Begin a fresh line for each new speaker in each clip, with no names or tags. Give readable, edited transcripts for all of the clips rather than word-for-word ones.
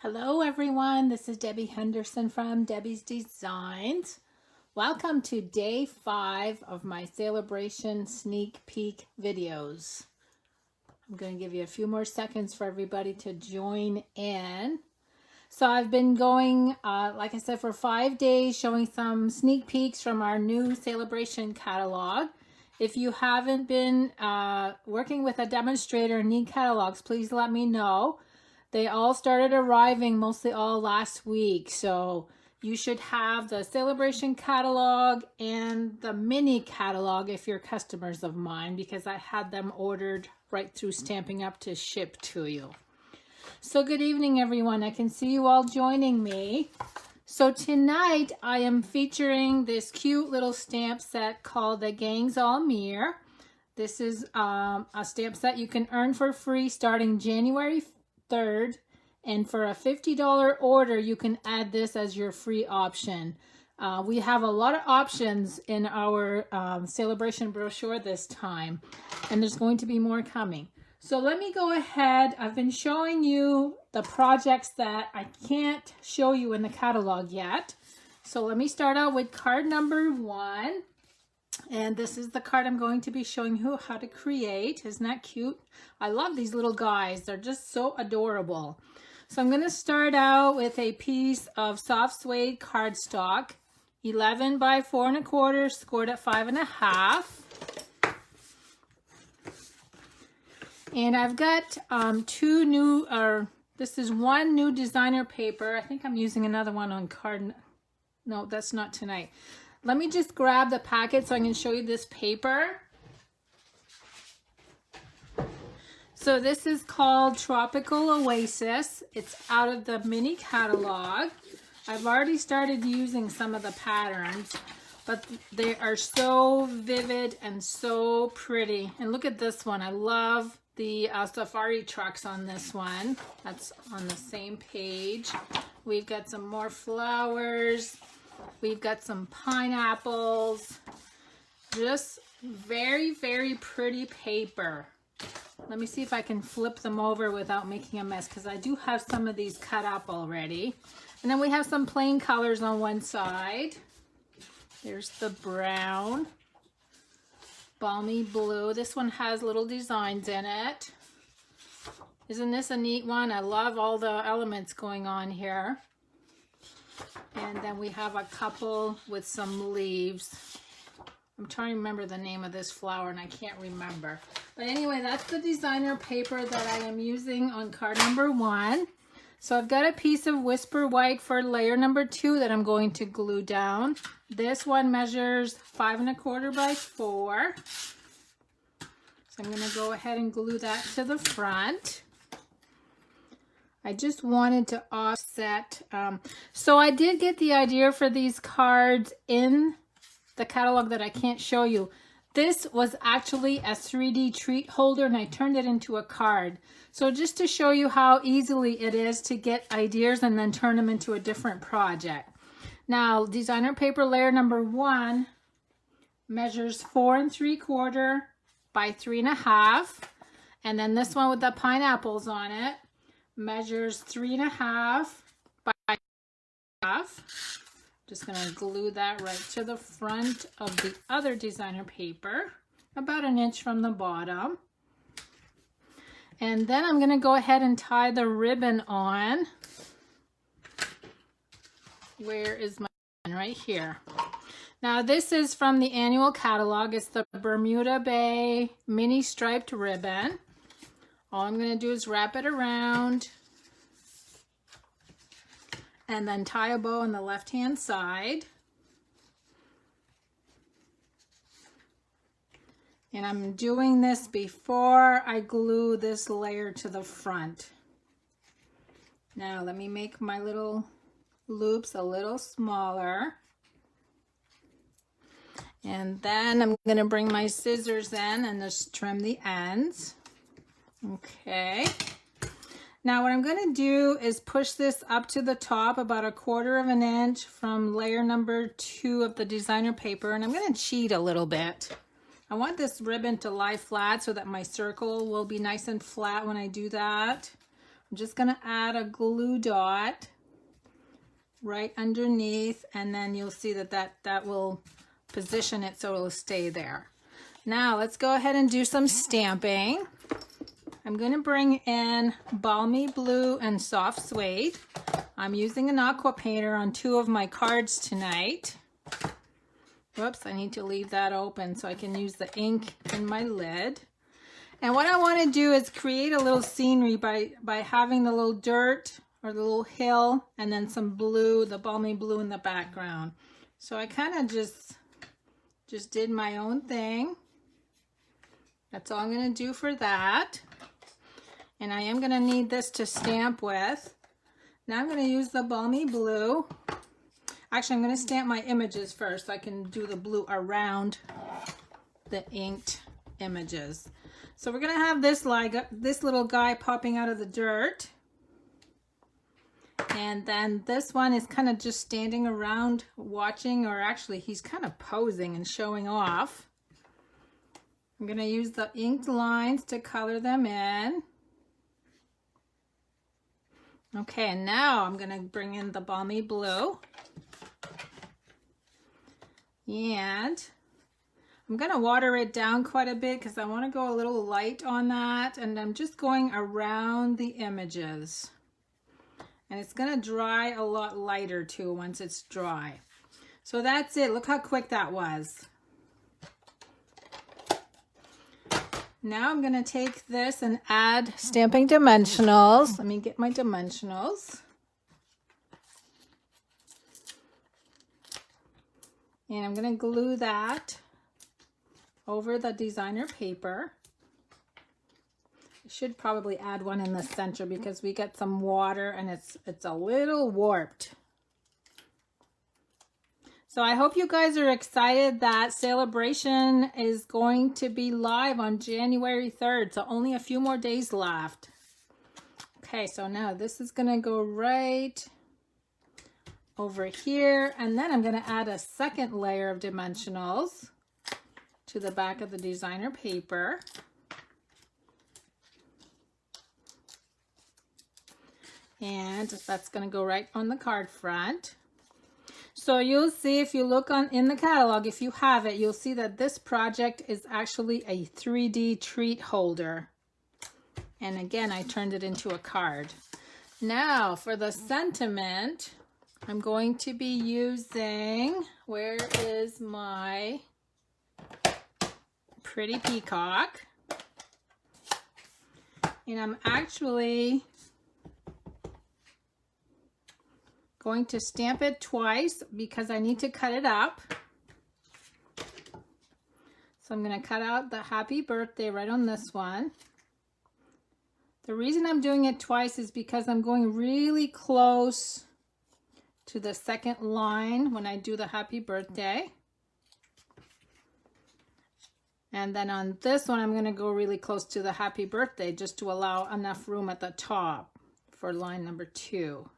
Hello everyone, this is Debbie Henderson from Debbie's Designs. Welcome to day 5 of my Sale-A-Bration sneak peek videos. I'm going to give you a few more seconds for everybody to join in. So I've been going, like I said, for 5 days showing some sneak peeks from our new Sale-A-Bration catalog. If you haven't been working with a demonstrator and need catalogs, please let me know. They all started arriving mostly all last week, so you should have the Sale-A-Bration catalog and the mini catalog if you're customers of mine, because I had them ordered right through Stampin' Up to ship to you. So good evening everyone, I can see you all joining me. So tonight I am featuring this cute little stamp set called the Gangs All Meer. This is a stamp set you can earn for free starting January 3rd, and for a $50 order you can add this as your free option. We have a lot of options in our Sale-A-Bration brochure this time, and there's going to be more coming. So let me go ahead. I've been showing you the projects that I can't show you in the catalog yet. So let me start out with card number 1. And this is the card I'm going to be showing you how to create. Isn't that cute? I love these little guys. They're just so adorable. So I'm going to start out with a piece of soft suede cardstock, 11 by 4 1/4, scored at 5 1/2. And I've got two new, this is one new designer paper. I think I'm using another one on card. No, that's not tonight. Let me just grab the packet so I can show you this paper. So this is called Tropical Oasis. It's out of the mini catalog. I've already started using some of the patterns, but they are so vivid and so pretty. And look at this one. I love the safari trucks on this one. That's on the same page. We've got some more flowers. We've got some pineapples. Just very, very pretty paper. Let me see if I can flip them over without making a mess, because I do have some of these cut up already. And then we have some plain colors on one side. There's the brown, balmy blue. This one has little designs in it. Isn't this a neat one? I love all the elements going on here. And then we have a couple with some leaves. I'm trying to remember the name of this flower and I can't remember. But anyway, that's the designer paper that I am using on card number 1. So I've got a piece of Whisper White for layer number 2 that I'm going to glue down. This one measures 5 1/4 by 4. So I'm going to go ahead and glue that to the front. I just wanted to offset. So I did get the idea for these cards in the catalog that I can't show you. This was actually a 3D treat holder and I turned it into a card. So just to show you how easily it is to get ideas and then turn them into a different project. Now, designer paper layer number 1 measures 4 3/4 by 3 1/2. And then this one with the pineapples on it measures 3 1/2 by 1/2. Just going to glue that right to the front of the other designer paper, about 1 inch from the bottom. And then I'm going to go ahead and tie the ribbon on. Where is my ribbon? Right here. Now this is from the annual catalog. It's the Bermuda Bay mini striped ribbon. All I'm going to do is wrap it around and then tie a bow on the left hand side. And I'm doing this before I glue this layer to the front. Now let me make my little loops a little smaller. And then I'm going to bring my scissors in and just trim the ends. Okay. Now what I'm going to do is push this up to the top about 1/4 inch from layer number 2 of the designer paper, and I'm going to cheat a little bit. I want this ribbon to lie flat so that my circle will be nice and flat when I do that. I'm just going to add a glue dot right underneath, and then you'll see that will position it so it'll stay there. Now let's go ahead and do some stamping. I'm going to bring in Balmy Blue and Soft Suede. I'm using an aqua painter on 2 of my cards tonight. Whoops, I need to leave that open so I can use the ink in my lid. And what I want to do is create a little scenery by having the little dirt or the little hill and then some blue, the balmy blue in the background. So I kind of just did my own thing. That's all I'm going to do for that. And I am going to need this to stamp with. Now I'm going to use the balmy blue. Actually, I'm going to stamp my images first so I can do the blue around the inked images. So we're going to have this little guy popping out of the dirt. And then this one is kind of just standing around watching, or actually he's kind of posing and showing off. I'm going to use the inked lines to color them in. Okay, and now I'm going to bring in the balmy blue. And I'm going to water it down quite a bit because I want to go a little light on that. And I'm just going around the images. And it's going to dry a lot lighter too once it's dry. So that's it. Look how quick that was. Now I'm going to take this and add stamping dimensionals. Let me get my dimensionals. And I'm going to glue that over the designer paper. I should probably add one in the center because we get some water and it's a little warped. So I hope you guys are excited that Sale-A-Bration is going to be live on January 3rd. So only a few more days left. Okay, so now this is going to go right over here. And then I'm going to add a second layer of dimensionals to the back of the designer paper. And that's going to go right on the card front. So you'll see, if you look in the catalog, if you have it, you'll see that this project is actually a 3D treat holder. And again, I turned it into a card. Now for the sentiment, I'm going to be using, where is my pretty peacock? And I'm actually going to stamp it twice because I need to cut it up. So I'm going to cut out the happy birthday right on this one. The reason I'm doing it twice is because I'm going really close to the second line when I do the happy birthday. And then on this one, I'm going to go really close to the happy birthday just to allow enough room at the top for line number 2.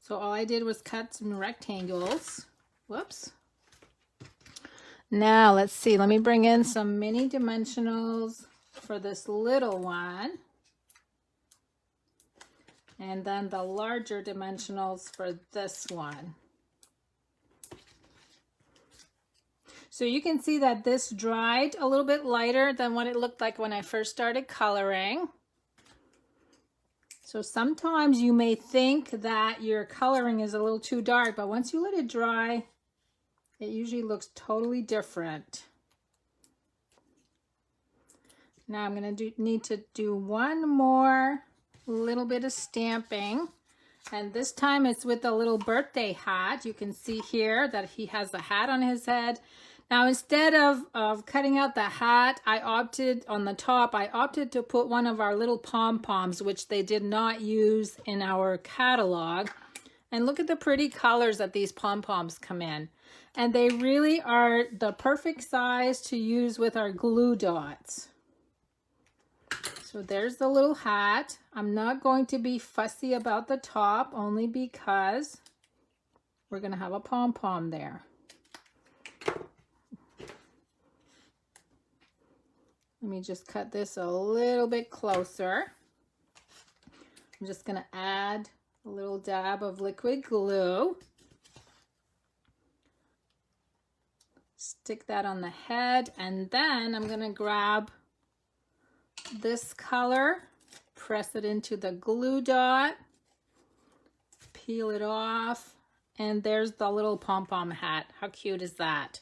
So all I did was cut some rectangles. Whoops. Now let's see, let me bring in some mini dimensionals for this little one. And then the larger dimensionals for this one. So you can see that this dried a little bit lighter than what it looked like when I first started coloring. So sometimes you may think that your coloring is a little too dark, but once you let it dry, it usually looks totally different. Now I'm going to need to do one more little bit of stamping. And this time it's with a little birthday hat. You can see here that he has a hat on his head. Now instead of cutting out the hat, I opted to put one of our little pom-poms, which they did not use in our catalog. And look at the pretty colors that these pom-poms come in. And they really are the perfect size to use with our glue dots. So there's the little hat. I'm not going to be fussy about the top only because we're going to have a pom-pom there. Let me just cut this a little bit closer. I'm just going to add a little dab of liquid glue. Stick that on the head, and then I'm going to grab this color, press it into the glue dot, peel it off, and there's the little pom-pom hat. How cute is that?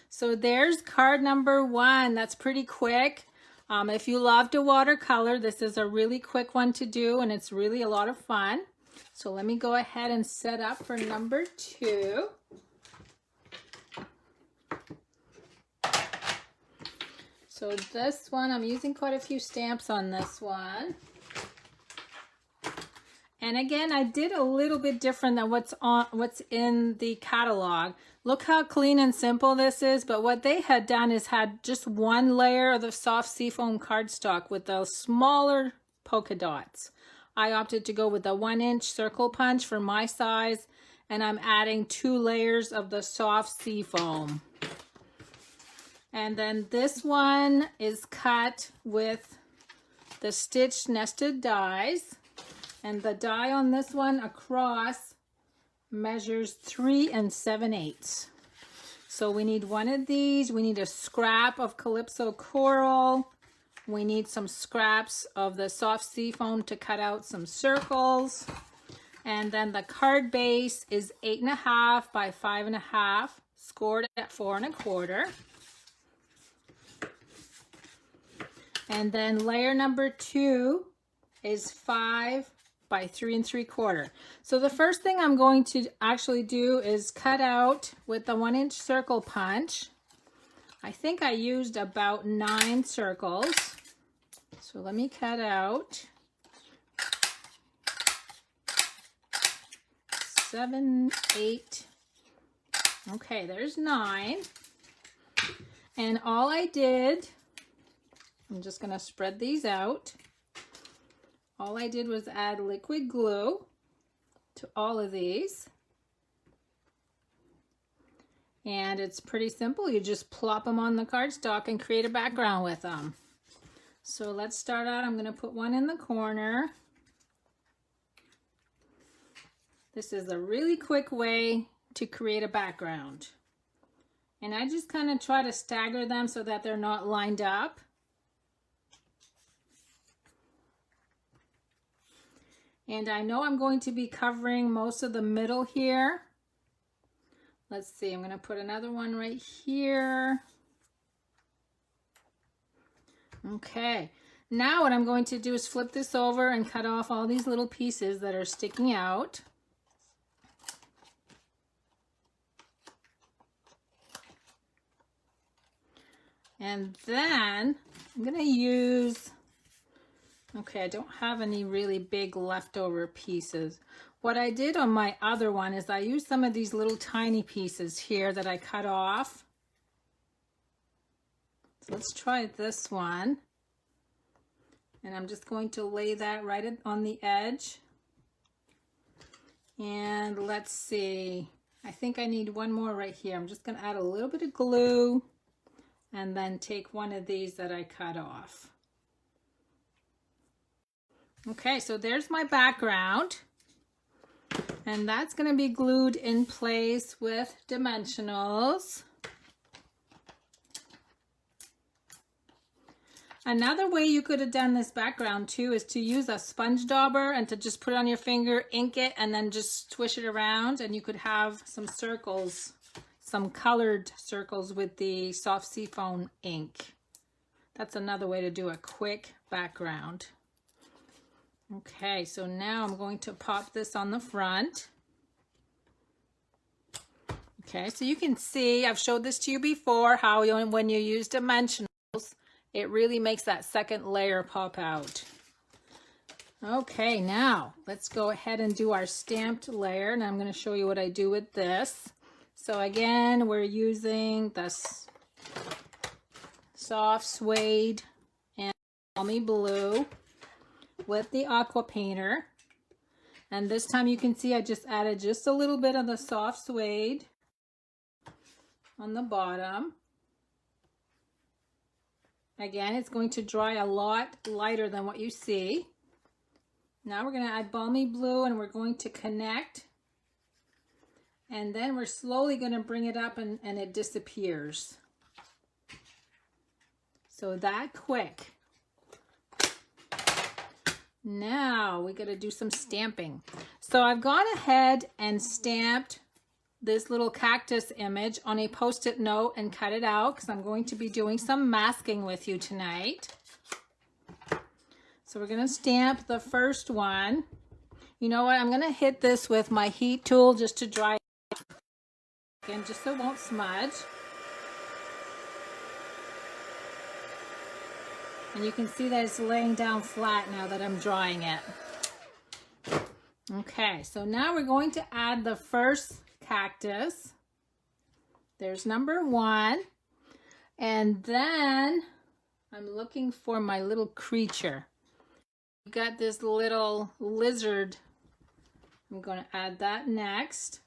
So there's card number 1. That's pretty quick. If you love to watercolor, this is a really quick one to do, and it's really a lot of fun. So let me go ahead and set up for number 2. So this one, I'm using quite a few stamps on this one. And again, I did a little bit different than what's in the catalog. Look how clean and simple this is, but what they had done is had just one layer of the soft seafoam cardstock with the smaller polka dots. I opted to go with a 1-inch circle punch for my size, and I'm adding 2 layers of the soft seafoam. And then this one is cut with the stitched nested dies. And the die on this one across measures 3 7/8. So we need one of these. We need a scrap of Calypso Coral. We need some scraps of the soft seafoam to cut out some circles. And then the card base is 8.5 by 5.5, scored at 4 1/4. And then layer number 2 is 5 by 3 3/4. So the first thing I'm going to actually do is cut out with the 1-inch circle punch. I think I used about 9 circles. So let me cut out 7, 8. Okay, there's 9. And all I did, I'm just going to spread these out. All I did was add liquid glue to all of these. And it's pretty simple. You just plop them on the cardstock and create a background with them. So let's start out. I'm going to put one in the corner. This is a really quick way to create a background. And I just kind of try to stagger them so that they're not lined up. And I know I'm going to be covering most of the middle here. Let's see, I'm going to put another one right here. Okay, now what I'm going to do is flip this over and cut off all these little pieces that are sticking out. And then I'm going to use, okay, I don't have any really big leftover pieces. What I did on my other one is I used some of these little tiny pieces here that I cut off. So let's try this one. And I'm just going to lay that right on the edge. And let's see, I think I need one more right here. I'm just going to add a little bit of glue and then take one of these that I cut off. Okay, so there's my background. And that's going to be glued in place with dimensionals. Another way you could have done this background too is to use a sponge dauber and to just put it on your finger, ink it, and then just swish it around, and you could have some circles, some colored circles with the soft seafoam ink. That's another way to do a quick background. Okay, so now I'm going to pop this on the front. Okay, so you can see, I've showed this to you before, how when you use dimensionals, it really makes that second layer pop out. Okay, now let's go ahead and do our stamped layer, and I'm going to show you what I do with this. So again, we're using this soft suede and balmy blue with the aqua painter. And this time you can see I just added just a little bit of the soft suede on the bottom. Again, it's going to dry a lot lighter than what you see. Now we're going to add balmy blue and we're going to connect. And then we're slowly going to bring it up and it disappears. So that quick. Now we got to do some stamping. So I've gone ahead and stamped this little cactus image on a post-it note and cut it out because I'm going to be doing some masking with you tonight. So we're going to stamp the first one. You know what? I'm going to hit this with my heat tool just to dry it again, just so it won't smudge. And you can see that it's laying down flat now that I'm drying it. Okay, so now we're going to add the first cactus. There's number 1. And then I'm looking for my little creature. I've got this little lizard. I'm going to add that next.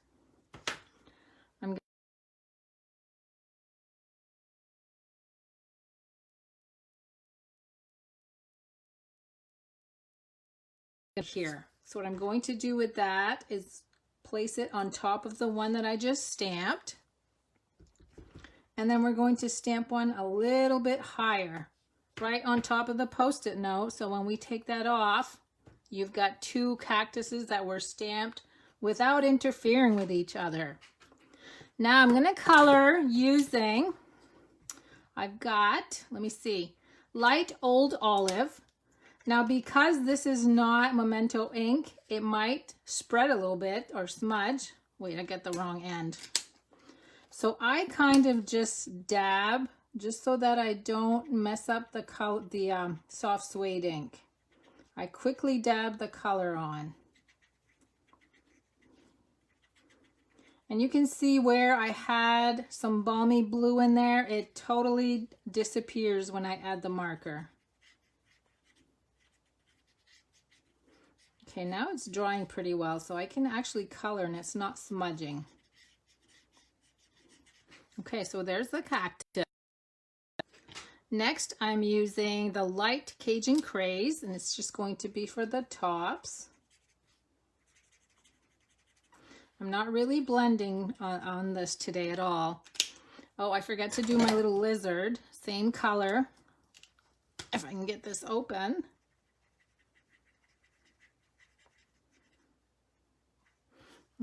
Here. So what I'm going to do with that is place it on top of the one that I just stamped. And then we're going to stamp one a little bit higher, right on top of the post-it note. So when we take that off, you've got 2 cactuses that were stamped without interfering with each other. Now I'm going to color using, I've got, let me see, light old olive. Now, because this is not Memento ink, it might spread a little bit or smudge. Wait, I got the wrong end. So I kind of just dab, just so that I don't mess up the color, the soft suede ink. I quickly dab the color on. And you can see where I had some balmy blue in there. It totally disappears when I add the marker. Okay, now it's drying pretty well, so I can actually color and it's not smudging. Okay, so there's the cactus. Next, I'm using the light Cajun Craze, and it's just going to be for the tops. I'm not really blending on this today at all. Oh, I forgot to do my little lizard. Same color. If I can get this open.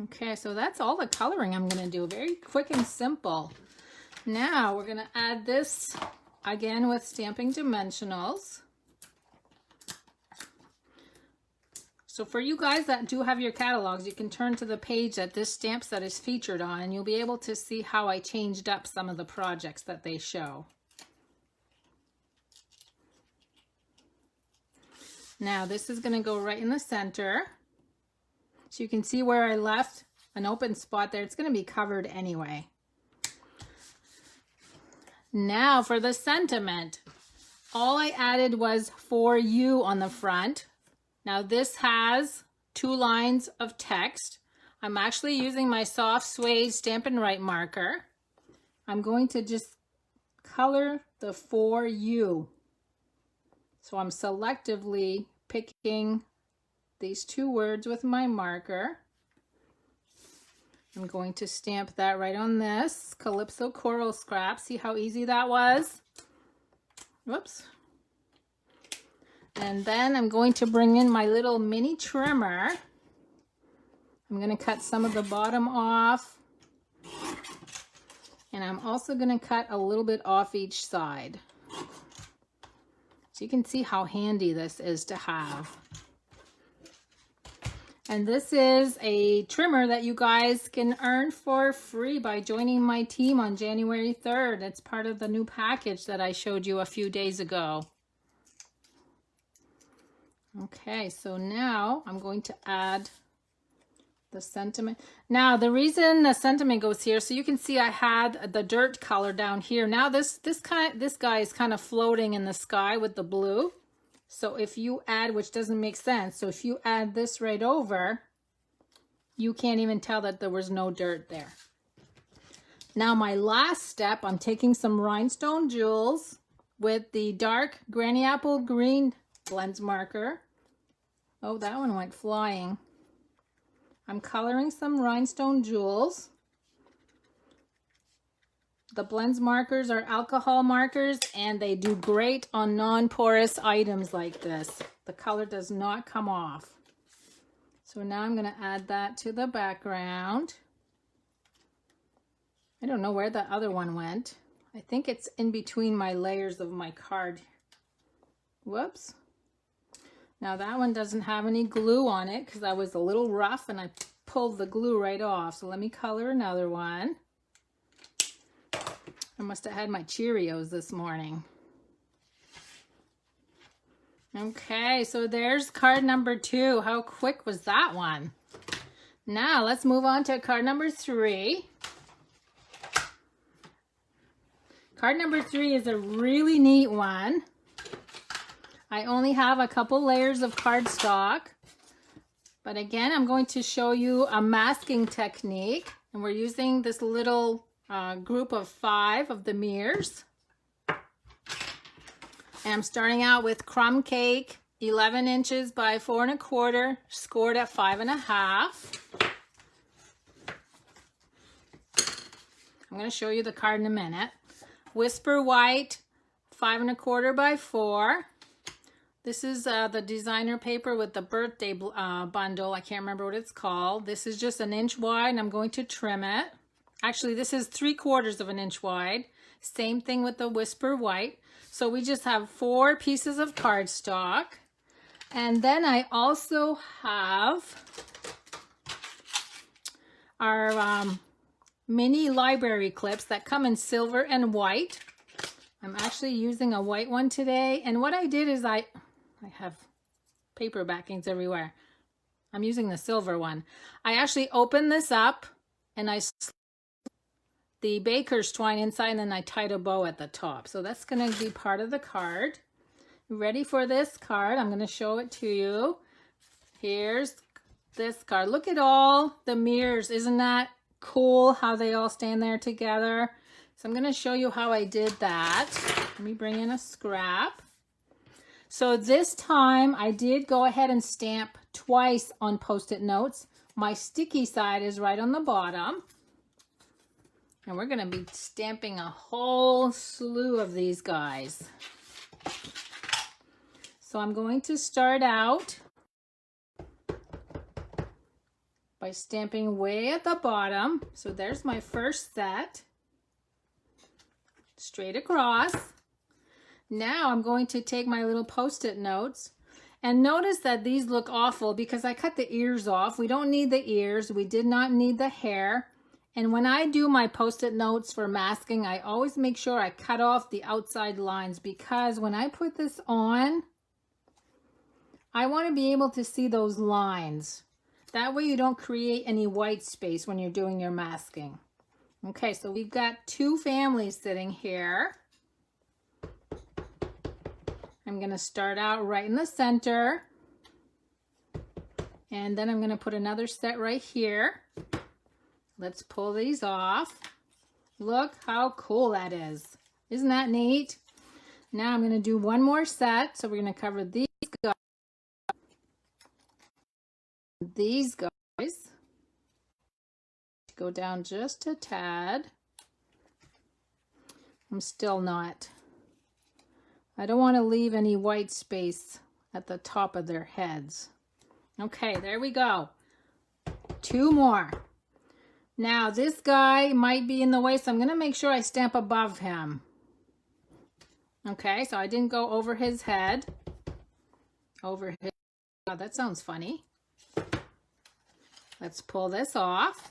Okay, so that's all the coloring I'm going to do. Very quick and simple. Now we're going to add this again with Stamping Dimensionals. So for you guys that do have your catalogs, you can turn to the page that this stamp set is featured on, and you'll be able to see how I changed up some of the projects that they show. Now this is going to go right in the center. So you can see where I left an open spot there. It's going to be covered anyway. Now for the sentiment. All I added was "for you" on the front. Now this has 2 lines of text. I'm actually using my soft suede Stampin' Write marker. I'm going to just color the "for you." So I'm selectively picking these 2 words with my marker. I'm going to stamp that right on this Calypso Coral Scrap. See how easy that was? Whoops. And then I'm going to bring in my little mini trimmer. I'm going to cut some of the bottom off. And I'm also going to cut a little bit off each side. So you can see how handy this is to have. And this is a trimmer that you guys can earn for free by joining my team on January 3rd. It's part of the new package that I showed you a few days ago. Okay, so now I'm going to add the sentiment. Now the reason the sentiment goes here, so you can see I had the dirt color down here. Now this guy is kind of floating in the sky with the blue. So if you add, which doesn't make sense, so if you add this right over, you can't even tell that there was no dirt there. Now my last step, I'm taking some rhinestone jewels with the dark Granny Apple Green blends marker. Oh, that one went flying. I'm coloring some rhinestone jewels. The blends markers are alcohol markers, and they do great on non-porous items like this. The color does not come off. So now I'm going to add that to the background. I don't know where the other one went. I think it's in between my layers of my card. Whoops. Now that one doesn't have any glue on it because I was a little rough and I pulled the glue right off. So let me color another one. I must have had my Cheerios this morning. Okay, so there's card number 2. How quick was that one? Now let's move on to card number 3. Card number 3 is a really neat one. I only have a couple layers of cardstock, but again, I'm going to show you a masking technique, and we're using this little group of 5 of the Meers. And I'm starting out with crumb cake, 11 inches by 4 1/4, scored at 5.5. I'm going to show you the card in a minute. Whisper white, 5 1/4 by 4. This is the designer paper with the birthday bundle. I can't remember what it's called. This is just 1 inch wide, and I'm going to trim it. Actually, this is 3/4 of an inch wide. Same thing with the Whisper white. So we just have 4 pieces of cardstock. And then I also have our mini library clips that come in silver and white. I'm actually using a white one today. And what I did is I have paper backings everywhere. I'm using the silver one. I actually opened this up and I the baker's twine inside, and then I tied a bow at the top. So that's going to be part of the card. Ready for this card? I'm going to show it to you. Here's this card. Look at all the Meers. Isn't that cool how they all stand there together? So I'm going to show you how I did that. Let me bring in a scrap. So this time I did go ahead and stamp twice on Post-it notes. My sticky side is right on the bottom. And we're going to be stamping a whole slew of these guys. So I'm going to start out by stamping way at the bottom. So there's my first set. Straight across. Now I'm going to take my little Post-it notes. And notice that these look awful because I cut the ears off. We don't need the ears. We did not need the hair. And when I do my Post-it notes for masking, I always make sure I cut off the outside lines, because when I put this on, I want to be able to see those lines. That way you don't create any white space when you're doing your masking. Okay, so we've got 2 families sitting here. I'm going to start out right in the center. And then I'm going to put another set right here. Let's pull these off. Look how cool that is. Isn't that neat? Now I'm going to do one more set. So we're going to cover these guys. These guys. Go down just a tad. I'm still not. I don't want to leave any white space at the top of their heads. Okay, there we go. 2 more. Now this guy might be in the way, so I'm going to make sure I stamp above him. Okay, so I didn't go over his head. Over his... Oh, that sounds funny. Let's pull this off.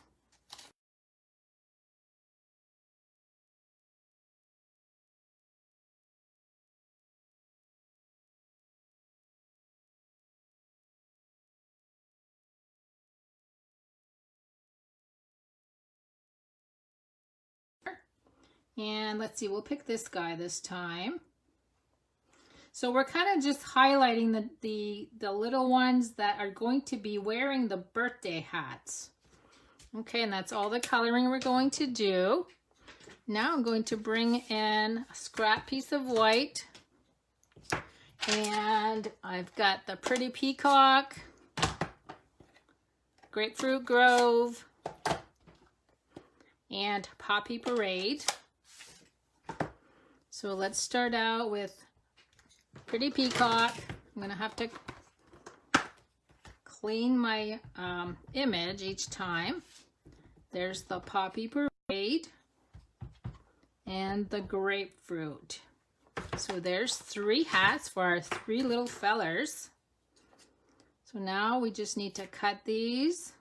And let's see, we'll pick this guy this time. So we're kind of just highlighting the little ones that are going to be wearing the birthday hats. Okay, and that's all the coloring we're going to do. Now I'm going to bring in a scrap piece of white, and I've got the Pretty Peacock, Grapefruit Grove, and Poppy Parade. So let's start out with Pretty Peacock. I'm going to have to clean my image each time. There's the Poppy Parade and the Grapefruit. So there's 3 hats for our 3 little fellers. So now we just need to cut these.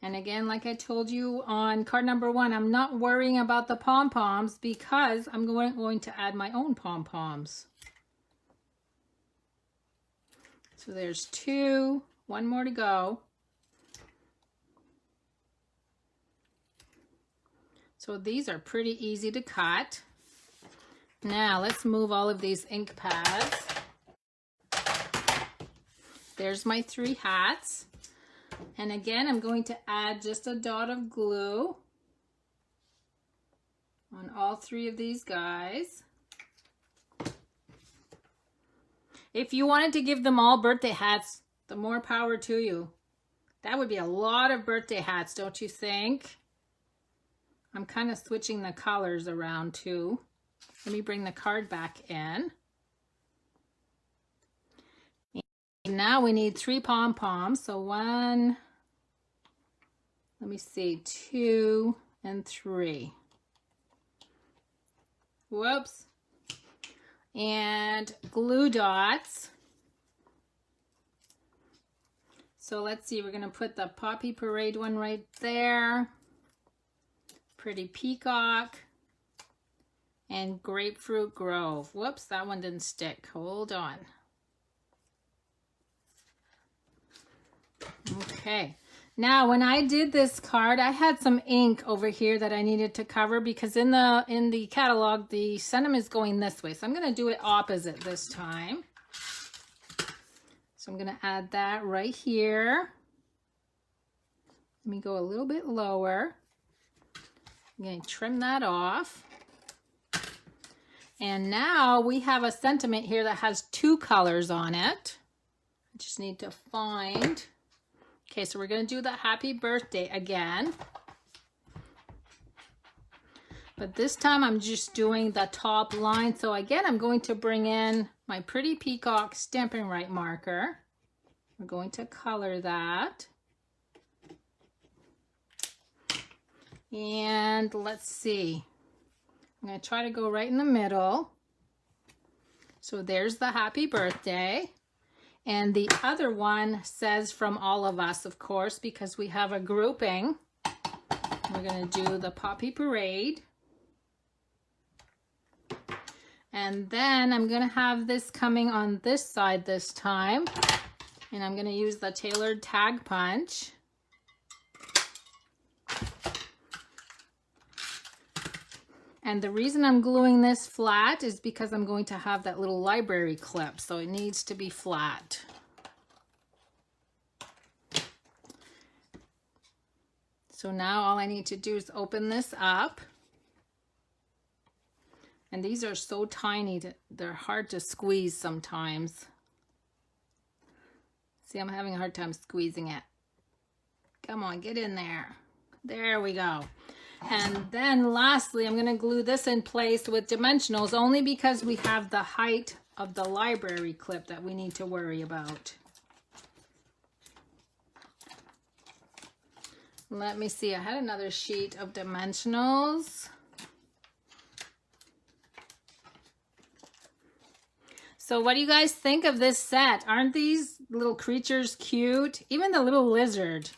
And again, like I told you on card number 1, I'm not worrying about the pom-poms because I'm going to add my own pom-poms. So there's 2, 1 more to go. So these are pretty easy to cut. Now let's move all of these ink pads. There's my 3 hats. And again, I'm going to add just a dot of glue on all 3 of these guys. If you wanted to give them all birthday hats, the more power to you. That would be a lot of birthday hats, don't you think? I'm kind of switching the colors around too. Let me bring the card back in. Now we need 3 pom-poms. So 1, let me see, 2 and 3. Whoops. And glue dots. So let's see, we're going to put the Poppy Parade one right there. Pretty Peacock. And Grapefruit Grove. Whoops, that one didn't stick. Hold on. Okay, now when I did this card, I had some ink over here that I needed to cover because in the catalog, the sentiment is going this way. So I'm going to do it opposite this time. So I'm going to add that right here. Let me go a little bit lower. I'm going to trim that off. And now we have a sentiment here that has 2 colors on it. I just need to find... Okay, so we're going to do the happy birthday again. But this time I'm just doing the top line. So again, I'm going to bring in my Pretty Peacock Stampin' Right marker. We're going to color that. And let's see. I'm going to try to go right in the middle. So there's the happy birthday. And the other one says from all of us, of course, because we have a grouping. We're going to do the Poppy Parade. And then I'm going to have this coming on this side this time. And I'm going to use the tailored tag punch. And the reason I'm gluing this flat is because I'm going to have that little library clip, so it needs to be flat. So now all I need to do is open this up. And these are so tiny, they're hard to squeeze sometimes. See, I'm having a hard time squeezing it. Come on, get in there. There we go. And then lastly, I'm going to glue this in place with dimensionals only because we have the height of the library clip that we need to worry about. Let me see, I had another sheet of dimensionals. So what do you guys think of this set? Aren't these little creatures cute? Even the little lizard.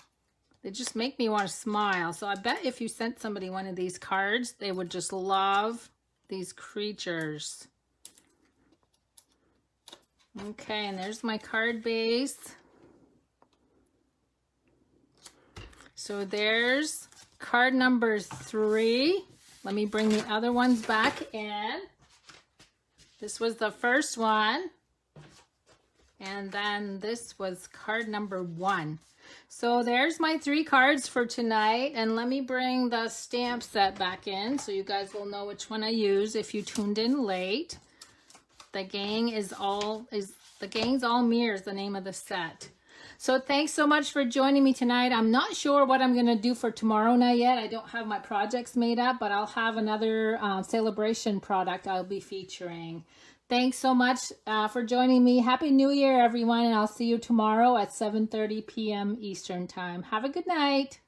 They just make me want to smile. So I bet if you sent somebody one of these cards, they would just love these creatures. Okay, and there's my card base. So there's card number 3. Let me bring the other ones back in. This was the first one. And then this was card number 1. So there's my 3 cards for tonight, and let me bring the stamp set back in so you guys will know which one I use if you tuned in late. The Gang's All Meer is the name of the set. So thanks so much for joining me tonight. I'm not sure what I'm going to do for tomorrow night yet. I don't have my projects made up, but I'll have another Sale-A-Bration product I'll be featuring. Thanks so much for joining me. Happy New Year, everyone, and I'll see you tomorrow at 7:30 p.m. Eastern Time. Have a good night.